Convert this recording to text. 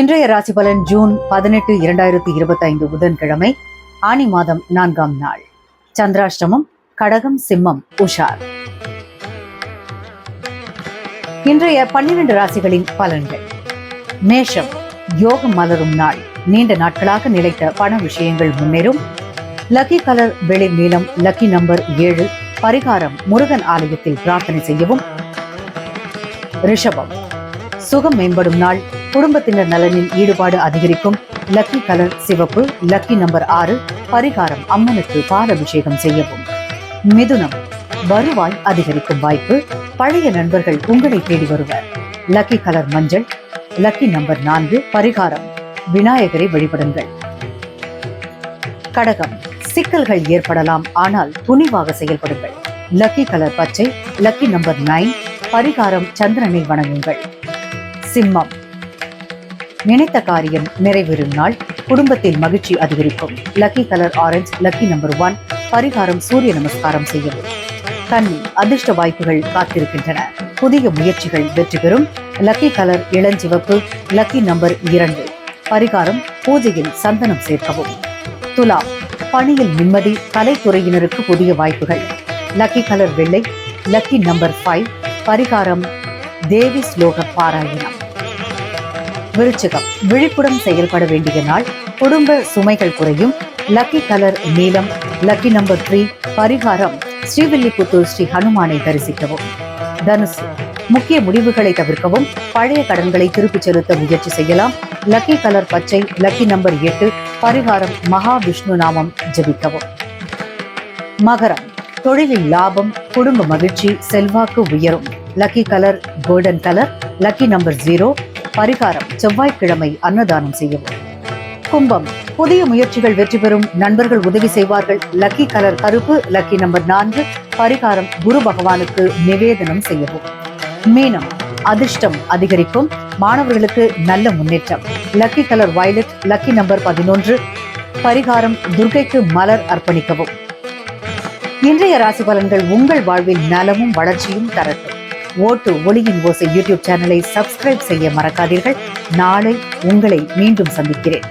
இன்றைய ராசி பலன் ஜூன் 18, 2025 புதன்கிழமை, ஆனி மாதம் 4ஆம் நாள். சந்திராஷ்டமம். கடகம், சிம்மம், உஷார். இன்றைய 12 ராசிகளின் பலன்கள். மேஷம். யோகம் மலரும் நாள். நீண்ட நாட்களாக நிலைத்த பண விஷயங்கள் முன்னேறும். லக்கி கலர் வெளிர் நீளம். Lucky number 7. பரிகாரம் முருகன் ஆலயத்தில் பிரார்த்தனை செய்யவும். ரிஷபம். சுகம் மேம்படும் நாள். குடும்பத்தினர் நலனில் ஈடுபாடு அதிகரிக்கும். லக்கி கலர் சிவப்பு. Lucky number 6. பரிகாரம் அம்மனுக்கு பாலாபிஷேகம் செய்யவும். மிதுனம். வருவாய் அதிகரிக்கும் வாய்ப்பு. பழைய நண்பர்கள் உங்களை தேடி வருவர். லக்கி கலர் மஞ்சள். Lucky number 4. பரிகாரம் விநாயகரை வழிபடுங்கள். கடகம். சிக்கல்கள் ஏற்படலாம், ஆனால் துணிவாக செயல்படுங்கள். லக்கி கலர் பச்சை. Lucky number 9. பரிகாரம் சந்திரனை வணங்குங்கள். சிம்மம். நினைத்த காரியம் நிறைவேறும் நாள். குடும்பத்தில் மகிழ்ச்சி அதிகரிக்கும். Lucky colour orange. Lucky number 1. பரிகாரம் சூரிய நமஸ்காரம் செய்யவும். கன்னி. அதிர்ஷ்ட வாய்ப்புகள் காத்திருக்கின்றன. புதிய முயற்சிகள் வெற்றி பெறும். லக்கி கலர் இளஞ்சிவப்பு. Lucky number 2. பரிகாரம் பூஜையில் சந்தனம் சேர்க்கவும். துலாம். பணியில் நிம்மதி. கலைத்துறையினருக்கு புதிய வாய்ப்புகள். லக்கி கலர் வெள்ளை. Lucky number 5. பரிகாரம் தேவி ஸ்லோக பாராயணம். விருச்சிகம். விழிப்புடன் செயல்பட வேண்டிய நாள். குடும்ப சுமைகள் குறையும். லக்கி கலர் நீலம். Lucky number 3. பரிகாரம் ஸ்ரீவில்லிபுத்தூர் ஸ்ரீ ஹனுமானை தரிசிக்கவும். தனுசு. முக்கிய முடிவுகளை தவிர்க்கவும். பழைய கடன்களை திருப்பிச் செலுத்த முயற்சி செய்யலாம். லக்கி கலர் பச்சை. Lucky number 8. பரிகாரம் மகாவிஷ்ணு நாமம் ஜபிக்கவும். மகரம். தொழிலில் லாபம். குடும்ப மகிழ்ச்சி. செல்வாக்கு உயரும். Lucky colour golden colour. Lucky number 0. பரிகாரம் செவ்வாய்க்கிழமை அன்னதானம் செய்யவும். கும்பம். புதிய முயற்சிகள் வெற்றி பெறும். நண்பர்கள் உதவி செய்வார்கள். லக்கி கலர் கருப்பு. Lucky number 4. பரிகாரம் குரு பகவானுக்கு நிவேதனம் செய்யவும். மீனம். அதிர்ஷ்டம் அதிகரிக்கும். மாணவர்களுக்கு நல்ல முன்னேற்றம். Lucky colour violet. Lucky number 11. பரிகாரம் துர்க்கைக்கு மலர் அர்ப்பணிக்கவும். இன்றைய ராசி பலன்கள் உங்கள் வாழ்வில் நலமும் வளர்ச்சியும் தரட்டும். ஓட்டு ஒளியின் ஓசை யூடியூப் சேனலை சப்ஸ்கிரைப் செய்ய மறக்காதீர்கள். நாளை உங்களை மீண்டும் சந்திக்கிறேன்.